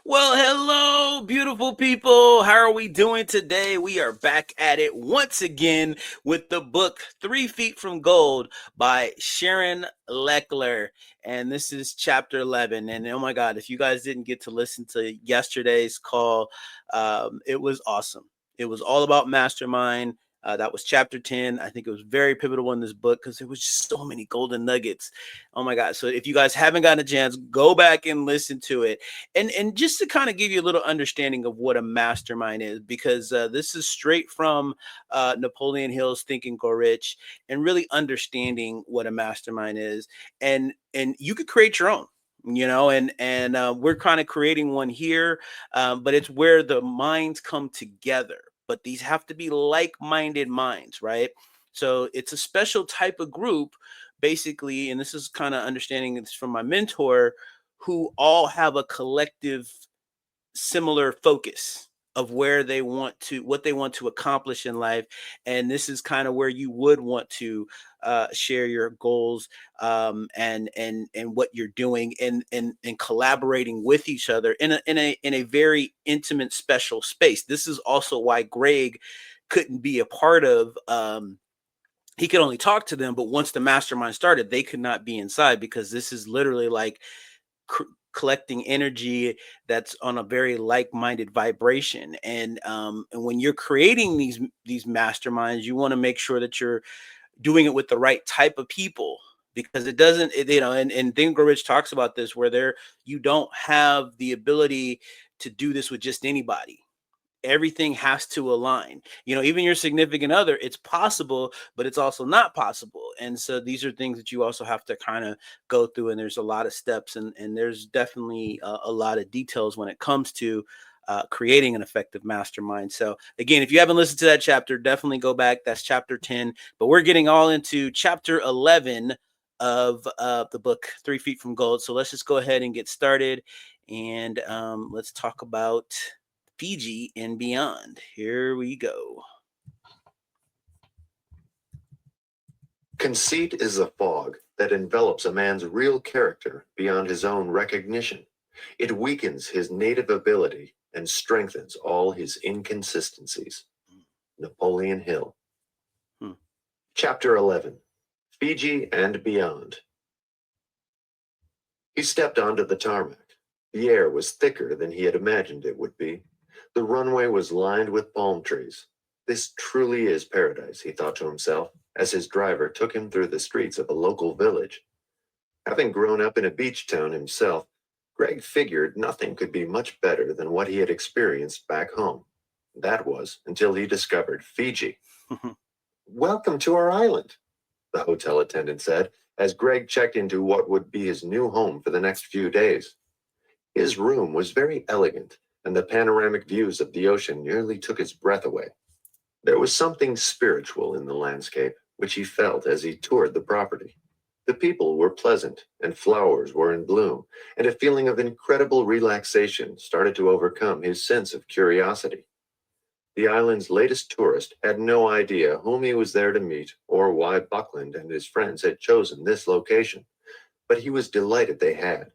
Well, hello, beautiful people. How are we doing today? We are back at it once again with the book 3 Feet from Gold by Sharon Lechter. And this is chapter 11. And oh my God, if you guys didn't get to listen to yesterday's call, it was awesome. It was all about mastermind. That was chapter 10. I think it was very pivotal in this book because there was just so many golden nuggets. Oh my God. So if you guys haven't gotten a chance, go back and listen to it. And just to kind of give you a little understanding of what a mastermind is, because this is straight from Napoleon Hill's Think and Grow Rich, and really understanding what a mastermind is, and you could create your own. And we're kind of creating one here, but it's where the minds come together. But these have to be like-minded minds, right? So it's a special type of group, basically, and this is kind of understanding this from my mentor, who all have a collective similar focus of where they want to what they want to accomplish in life. And this is kind of where you would want to share your goals, and what you're doing, and collaborating with each other in a very intimate, special space. This is also why Greg couldn't be a part of, he could only talk to them, but once the mastermind started, they could not be inside, because this is literally like collecting energy that's on a very like-minded vibration. And when you're creating these masterminds, you want to make sure that you're doing it with the right type of people, because it doesn't and Think Grow Rich talks about this, where you don't have the ability to do this with just anybody. Everything has to align. Even your significant other, it's possible, but it's also not possible. And so these are things that you also have to kind of go through, and there's a lot of steps, and there's definitely a lot of details when it comes to creating an effective mastermind. So again, if you haven't listened to that chapter, definitely go back. That's chapter 10, but we're getting all into chapter 11 of the book 3 Feet from Gold. So let's just go ahead and get started, and let's talk about Fiji and beyond. Here we go. Conceit is a fog that envelops a man's real character beyond his own recognition. It weakens his native ability and strengthens all his inconsistencies. Napoleon Hill. Chapter 11, Fiji and Beyond. He stepped onto the tarmac. The air was thicker than he had imagined it would be. The runway was lined with palm trees. This truly is paradise, he thought to himself, as his driver took him through the streets of a local village. Having grown up in a beach town himself, Greg figured nothing could be much better than what he had experienced back home. That was until he discovered Fiji. "Welcome to our island," the hotel attendant said, as Greg checked into what would be his new home for the next few days. His room was very elegant, and the panoramic views of the ocean nearly took his breath away. There was something spiritual in the landscape, which he felt as he toured the property. The people were pleasant, and flowers were in bloom, and a feeling of incredible relaxation started to overcome his sense of curiosity. The island's latest tourist had no idea whom he was there to meet or why Buckland and his friends had chosen this location, but he was delighted they had.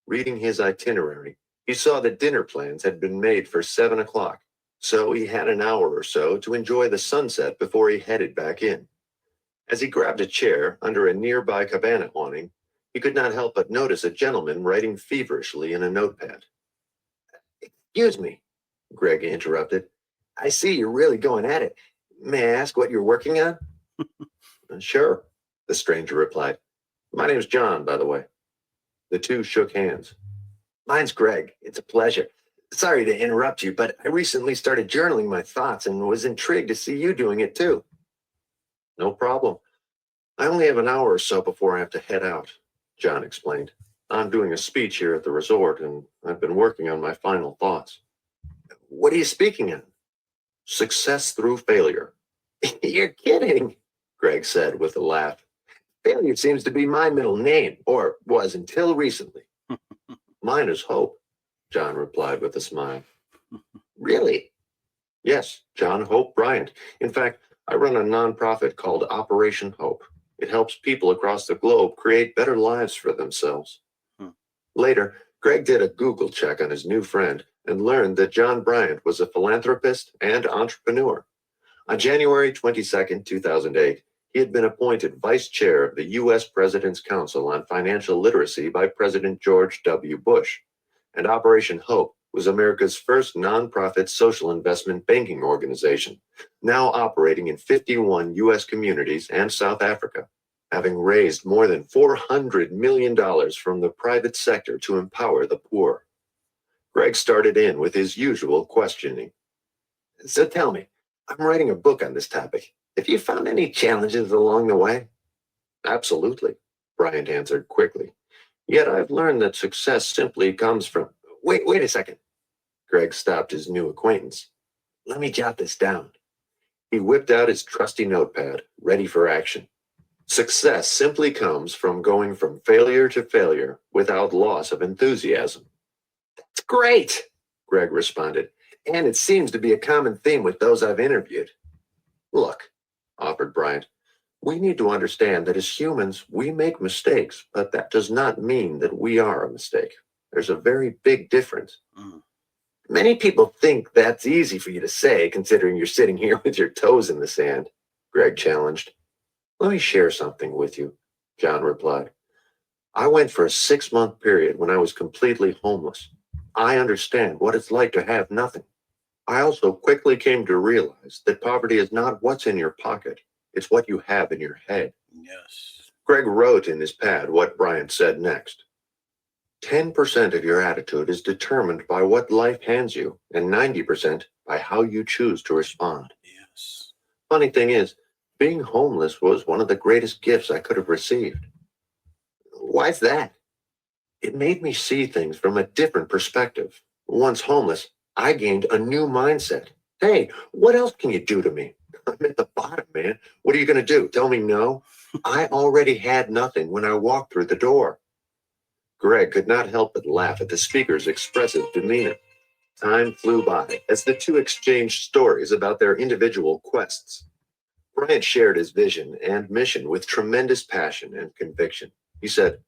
Reading his itinerary, he saw that dinner plans had been made for 7 o'clock, so he had an hour or so to enjoy the sunset before he headed back in. As he grabbed a chair under a nearby cabana awning, he could not help but notice a gentleman writing feverishly in a notepad. "Excuse me," Greg interrupted. "I see you're really going at it. May I ask what you're working on?" "Sure," the stranger replied. "My name's John, by the way." The two shook hands. "Mine's Greg. It's a pleasure. Sorry to interrupt you, but I recently started journaling my thoughts and was intrigued to see you doing it too." "No problem. I only have an hour or so before I have to head out," John explained. "I'm doing a speech here at the resort, and I've been working on my final thoughts." "What are you speaking on?" "Success through failure." "You're kidding," Greg said with a laugh. "Failure seems to be my middle name, or was until recently." "Mine is Hope," John replied with a smile. "Really?" "Yes, John Hope Bryant. In fact, I run a nonprofit called Operation Hope. It helps people across the globe create better lives for themselves." Later, Greg did a Google check on his new friend and learned that John Bryant was a philanthropist and entrepreneur. On January 22, 2008, he had been appointed vice chair of the U.S. President's Council on Financial Literacy by President George W. Bush, and Operation Hope was America's first nonprofit social investment banking organization, now operating in 51 U.S. communities and South Africa, having raised more than $400 million from the private sector to empower the poor. Greg started in with his usual questioning. So tell me, I'm writing a book on this topic. Have you found any challenges along the way? Absolutely, Bryant answered quickly. Yet I've learned that success simply comes from... Wait a second. Greg stopped his new acquaintance. Let me jot this down. He whipped out his trusty notepad, ready for action. Success simply comes from going from failure to failure without loss of enthusiasm. That's great, Greg responded. And it seems to be a common theme with those I've interviewed. Look, offered Bryant, we need to understand that as humans, we make mistakes, but that does not mean that we are a mistake. There's a very big difference. Many people think that's easy for you to say, considering you're sitting here with your toes in the sand, Greg challenged. Let me share something with you, John replied. I went for a 6-month period when I was completely homeless. I understand what it's like to have nothing. I also quickly came to realize that poverty is not what's in your pocket, it's what you have in your head. Yes. Greg wrote in his pad what Bryant said next. 10% of your attitude is determined by what life hands you, and 90% by how you choose to respond. Yes. Funny thing is, being homeless was one of the greatest gifts I could have received. Why's that? It made me see things from a different perspective. Once homeless, I gained a new mindset. Hey, what else can you do to me? I'm at the bottom, man. What are you going to do? Tell me no? I already had nothing when I walked through the door. Greg could not help but laugh at the speaker's expressive demeanor. Time flew by as the two exchanged stories about their individual quests. Bryant shared his vision and mission with tremendous passion and conviction. He said,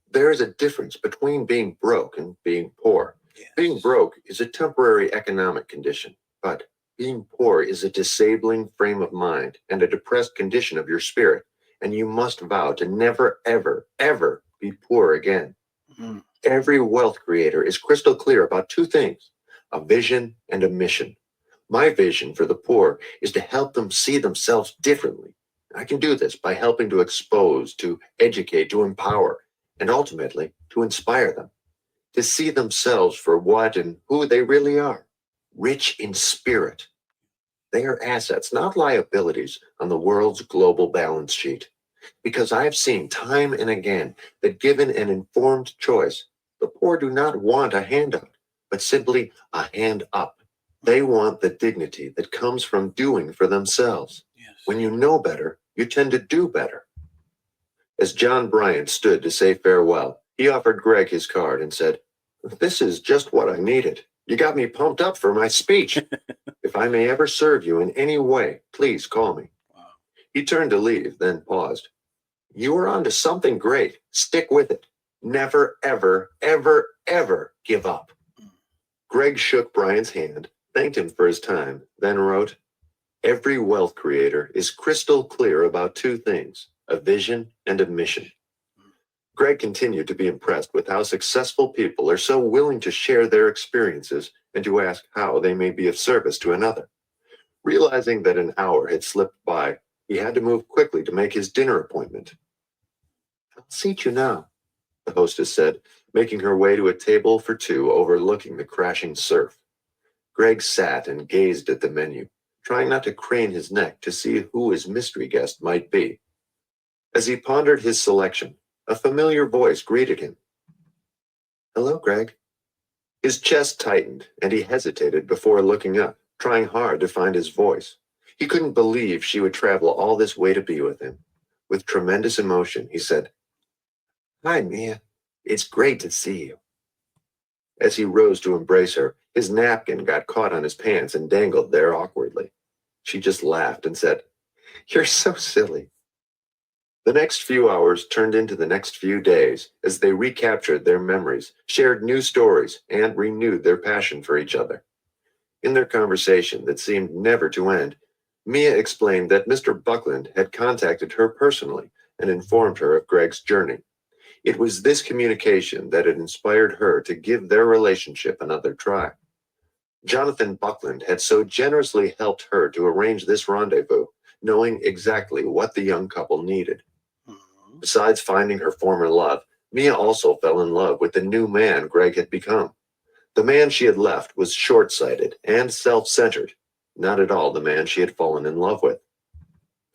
there is a difference between being broke and being poor. Yes. Being broke is a temporary economic condition, but being poor is a disabling frame of mind and a depressed condition of your spirit, and you must vow to never, ever, ever be poor again. Mm-hmm. Every wealth creator is crystal clear about two things, a vision and a mission. My vision for the poor is to help them see themselves differently. I can do this by helping to expose, to educate, to empower, and ultimately to inspire them, to see themselves for what and who they really are, rich in spirit. They are assets, not liabilities, on the world's global balance sheet. Because I have seen time and again that given an informed choice, the poor do not want a handout, but simply a hand up. They want the dignity that comes from doing for themselves. Yes. When you know better, you tend to do better. As John Bryant stood to say farewell, he offered Greg his card and said, this is just what I needed. You got me pumped up for my speech. If I may ever serve you in any way, please call me. Wow. He turned to leave, then paused. You are on to something great. Stick with it. Never, ever, ever, ever give up. Greg shook Bryant's hand, thanked him for his time, then wrote, every wealth creator is crystal clear about two things, a vision and a mission. Greg continued to be impressed with how successful people are so willing to share their experiences and to ask how they may be of service to another. Realizing that an hour had slipped by, he had to move quickly to make his dinner appointment. I'll seat you now, the hostess said, making her way to a table for two overlooking the crashing surf. Greg sat and gazed at the menu, trying not to crane his neck to see who his mystery guest might be. As he pondered his selection, a familiar voice greeted him. Hello, Greg. His chest tightened, and he hesitated before looking up, trying hard to find his voice. He couldn't believe she would travel all this way to be with him. With tremendous emotion, he said, Hi, Mia. It's great to see you. As he rose to embrace her, his napkin got caught on his pants and dangled there awkwardly. She just laughed and said, You're so silly. The next few hours turned into the next few days as they recaptured their memories, shared new stories, and renewed their passion for each other. In their conversation that seemed never to end, Mia explained that Mr. Buckland had contacted her personally and informed her of Greg's journey. It was this communication that had inspired her to give their relationship another try. Jonathon Buckland had so generously helped her to arrange this rendezvous, knowing exactly what the young couple needed. Besides finding her former love, Mia also fell in love with the new man Greg had become. The man she had left was short-sighted and self-centered, not at all the man she had fallen in love with.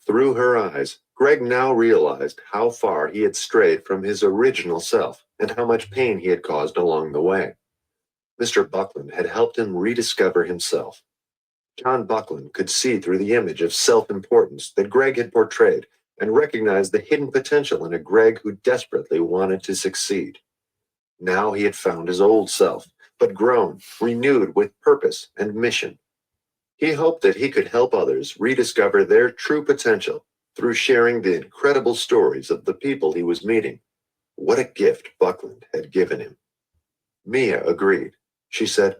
Through her eyes, Greg now realized how far he had strayed from his original self and how much pain he had caused along the way. Mr. Buckland had helped him rediscover himself. John Buckland could see through the image of self-importance that Greg had portrayed and recognized the hidden potential in a Greg who desperately wanted to succeed. Now he had found his old self, but grown, renewed with purpose and mission. He hoped that he could help others rediscover their true potential through sharing the incredible stories of the people he was meeting. What a gift Buckland had given him. Mia agreed. She said,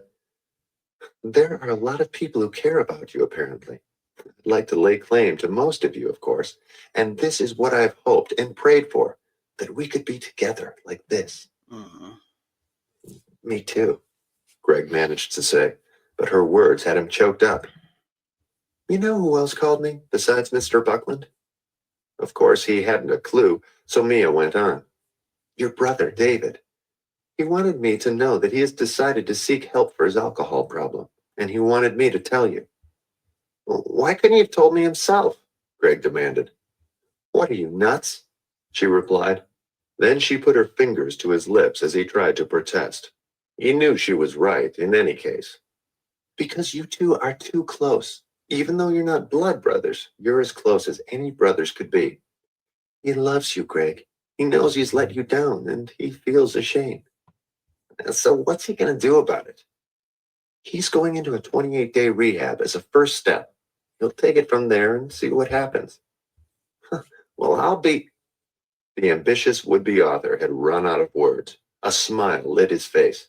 "There are a lot of people who care about you, apparently. I'd like to lay claim to most of you, of course, and this is what I've hoped and prayed for, that we could be together like this." "Me too," Greg managed to say, but her words had him choked up. "You know who else called me, besides Mr. Buckland?" Of course, he hadn't a clue, so Mia went on. "Your brother, David. He wanted me to know that he has decided to seek help for his alcohol problem, and he wanted me to tell you." "Well, why couldn't he have told me himself?" Greg demanded. "What are you, nuts?" she replied. Then she put her fingers to his lips as he tried to protest. He knew she was right in any case. "Because you two are too close. Even though you're not blood brothers, you're as close as any brothers could be. He loves you, Greg. He knows he's let you down, and he feels ashamed. And so what's he going to do about it? He's going into a 28-day rehab as a first step. He'll take it from there and see what happens." "Well, I'll be..." The ambitious would-be author had run out of words. A smile lit his face.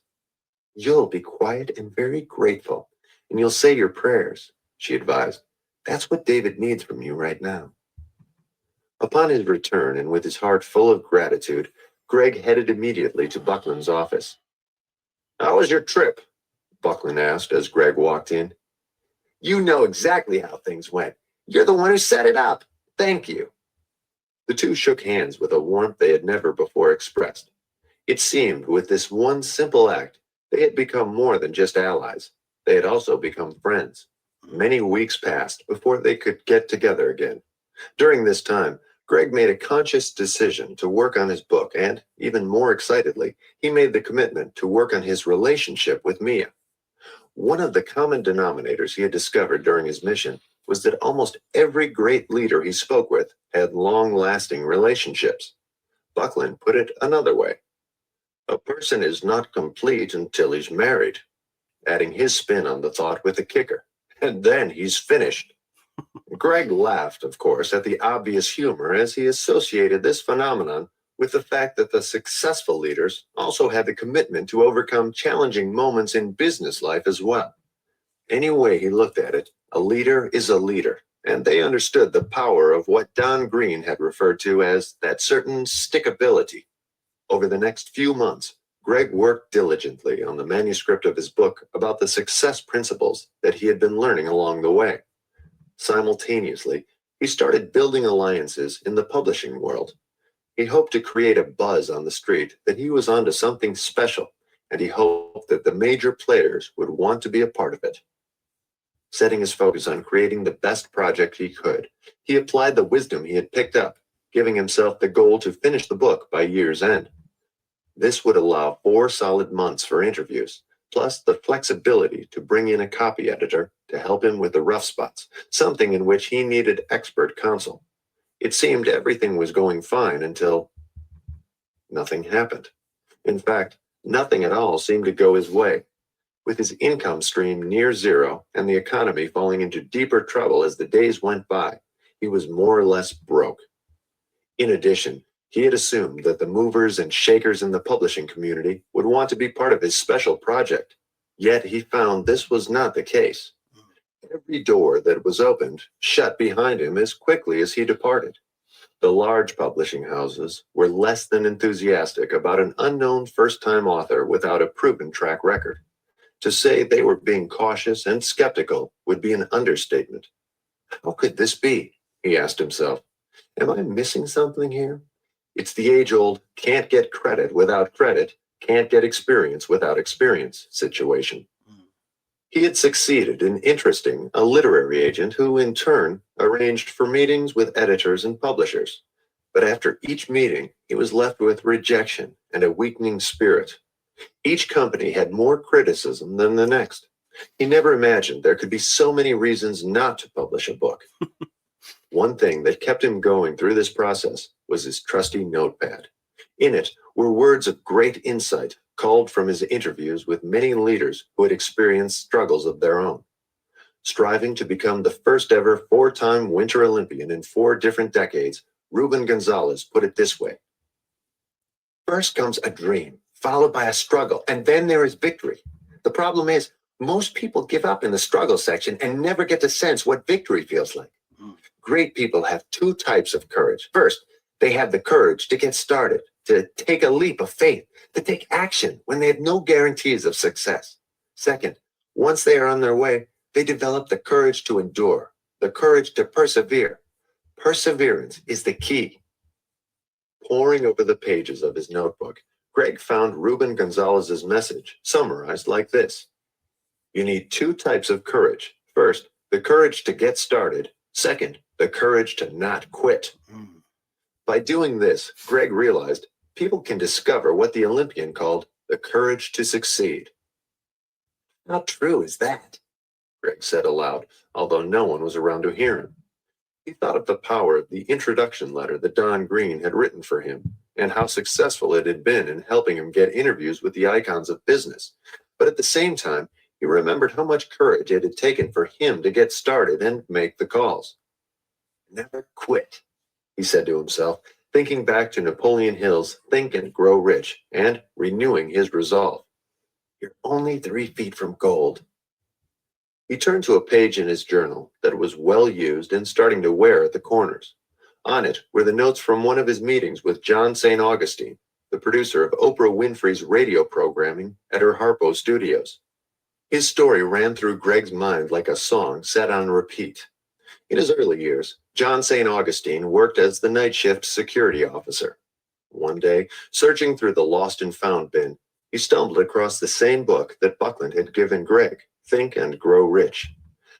"You'll be quiet and very grateful, and you'll say your prayers," she advised. "That's what David needs from you right now." Upon his return, and with his heart full of gratitude, Greg headed immediately to Buckland's office. "How was your trip?" Buckland asked as Greg walked in. "You know exactly how things went. You're the one who set it up. Thank you." The two shook hands with a warmth they had never before expressed. It seemed, with this one simple act, they had become more than just allies. They had also become friends. Many weeks passed before they could get together again. During this time, Greg made a conscious decision to work on his book, and, even more excitedly, he made the commitment to work on his relationship with Mia. One of the common denominators he had discovered during his mission was that almost every great leader he spoke with had long-lasting relationships. Buckland put it another way. A person is not complete until he's married, adding his spin on the thought with a kicker. And then he's finished. Greg laughed, of course, at the obvious humor as he associated this phenomenon with the fact that the successful leaders also had the commitment to overcome challenging moments in business life as well. Any way he looked at it, a leader is a leader, and they understood the power of what Don Green had referred to as that certain stickability. Over the next few months, Greg worked diligently on the manuscript of his book about the success principles that he had been learning along the way. Simultaneously, he started building alliances in the publishing world. He hoped to create a buzz on the street that he was onto something special, and he hoped that the major players would want to be a part of it. Setting his focus on creating the best project he could, he applied the wisdom he had picked up, giving himself the goal to finish the book by year's end. This would allow 4 solid months for interviews, plus the flexibility to bring in a copy editor to help him with the rough spots, something in which he needed expert counsel. It seemed everything was going fine until nothing happened. In fact, nothing at all seemed to go his way. With his income stream near zero and the economy falling into deeper trouble as the days went by, he was more or less broke. In addition, he had assumed that the movers and shakers in the publishing community would want to be part of his special project. Yet he found this was not the case. Every door that was opened shut behind him as quickly as he departed. The large publishing houses were less than enthusiastic about an unknown first-time author without a proven track record. To say they were being cautious and skeptical would be an understatement. How could this be? He asked himself. Am I missing something here? It's the age-old can't get credit without credit, can't get experience without experience situation. He had succeeded in interesting a literary agent who, in turn, arranged for meetings with editors and publishers. But after each meeting, he was left with rejection and a weakening spirit. Each company had more criticism than the next. He never imagined there could be so many reasons not to publish a book. One thing that kept him going through this process was his trusty notepad. In it were words of great insight culled from his interviews with many leaders who had experienced struggles of their own. Striving to become the first ever 4-time Winter Olympian in 4 different decades, Ruben Gonzalez put it this way. First comes a dream, followed by a struggle, and then there is victory. The problem is, most people give up in the struggle section and never get to sense what victory feels like. Great people have 2 types of courage. First, they have the courage to get started, to take a leap of faith, to take action when they have no guarantees of success. Second, once they are on their way, they develop the courage to endure, the courage to persevere. Perseverance is the key. Poring over the pages of his notebook, Greg found Ruben Gonzalez's message summarized like this. You need 2 types of courage. First, the courage to get started. Second, the courage to not quit. By doing this, Greg realized people can discover what the Olympian called the courage to succeed. How true is that? Greg said aloud, although no one was around to hear him. He thought of the power of the introduction letter that Don Green had written for him, and how successful it had been in helping him get interviews with the icons of business. But at the same time, he remembered how much courage it had taken for him to get started and make the calls. Never quit, he said to himself, thinking back to Napoleon Hill's Think and Grow Rich and renewing his resolve. You're only 3 feet from gold. He turned to a page in his journal that was well used and starting to wear at the corners. On it were the notes from one of his meetings with John St. Augustine, the producer of Oprah Winfrey's radio programming at her Harpo studios. His story ran through Greg's mind like a song set on repeat. In his early years, John St. Augustine worked as the night shift security officer. One day, searching through the lost and found bin, he stumbled across the same book that Buckland had given Greg, Think and Grow Rich.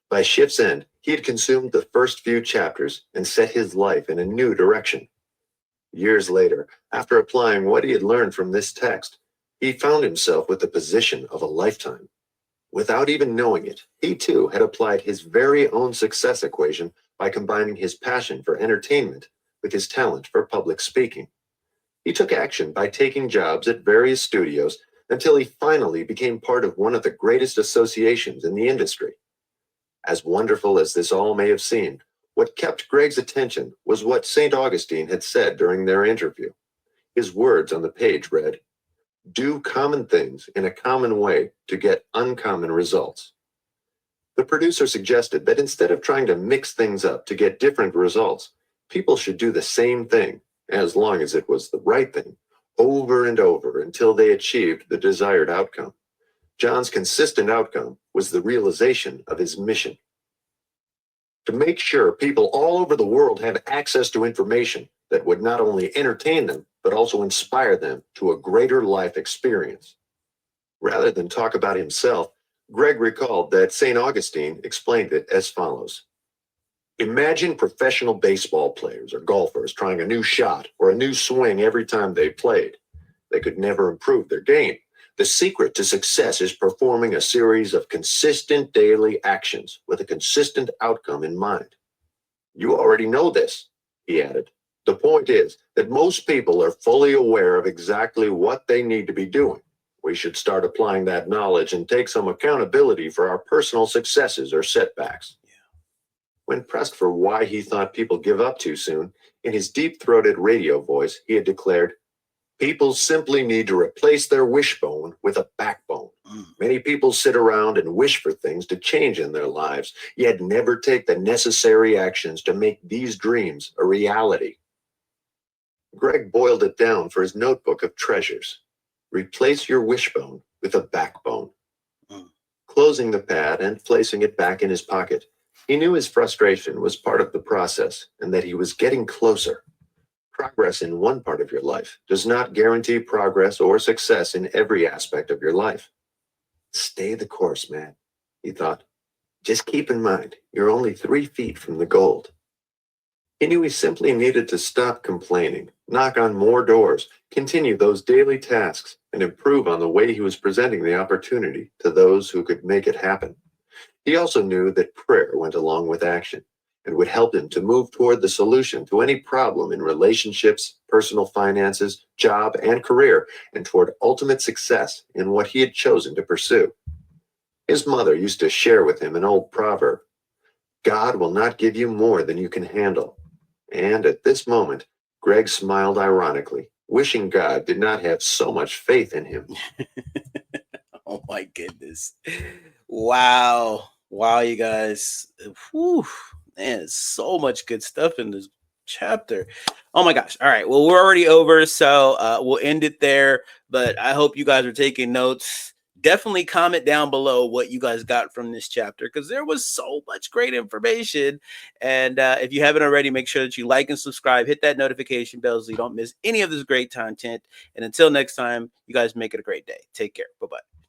By shift's end, he had consumed the first few chapters and set his life in a new direction. Years later, after applying what he had learned from this text, he found himself with the position of a lifetime. Without even knowing it, he too had applied his very own success equation by combining his passion for entertainment with his talent for public speaking. He took action by taking jobs at various studios until he finally became part of one of the greatest associations in the industry. As wonderful as this all may have seemed, what kept Greg's attention was what St. Augustine had said during their interview. His words on the page read, "Do common things in a common way to get uncommon results." The producer suggested that instead of trying to mix things up to get different results, people should do the same thing, as long as it was the right thing, over and over until they achieved the desired outcome. John's consistent outcome was the realization of his mission. To make sure people all over the world have access to information that would not only entertain them, but also inspire them to a greater life experience. Rather than talk about himself, Greg recalled that St. Augustine explained it as follows. Imagine professional baseball players or golfers trying a new shot or a new swing every time they played. They could never improve their game. The secret to success is performing a series of consistent daily actions with a consistent outcome in mind. You already know this, he added. The point is that most people are fully aware of exactly what they need to be doing. We should start applying that knowledge and take some accountability for our personal successes or setbacks. When pressed for why he thought people give up too soon, in his deep-throated radio voice, he had declared, "People simply need to replace their wishbone with a backbone. Many people sit around and wish for things to change in their lives, yet never take the necessary actions to make these dreams a reality." Greg boiled it down for his notebook of treasures. Replace your wishbone with a backbone. Closing the pad and placing it back in his pocket, he knew his frustration was part of the process and that he was getting closer. Progress in one part of your life does not guarantee progress or success in every aspect of your life. Stay the course, man, he thought. Just keep in mind, you're only 3 feet from the gold. He knew he simply needed to stop complaining, knock on more doors, continue those daily tasks, and improve on the way he was presenting the opportunity to those who could make it happen. He also knew that prayer went along with action and would help him to move toward the solution to any problem in relationships, personal finances, job, and career, and toward ultimate success in what he had chosen to pursue. His mother used to share with him an old proverb, "God will not give you more than you can handle." And at this moment, Greg smiled ironically, wishing God did not have so much faith in him. Oh my goodness. Wow. Wow, you guys. Whew. Man, so much good stuff in this chapter. Oh my gosh. All right. Well, we're already over, so we'll end it there. But I hope you guys are taking notes. Definitely comment down below what you guys got from this chapter, because there was so much great information. And if you haven't already, make sure that you like and subscribe, hit that notification bell so you don't miss any of this great content. And until next time, you guys make it a great day. Take care. Bye-bye.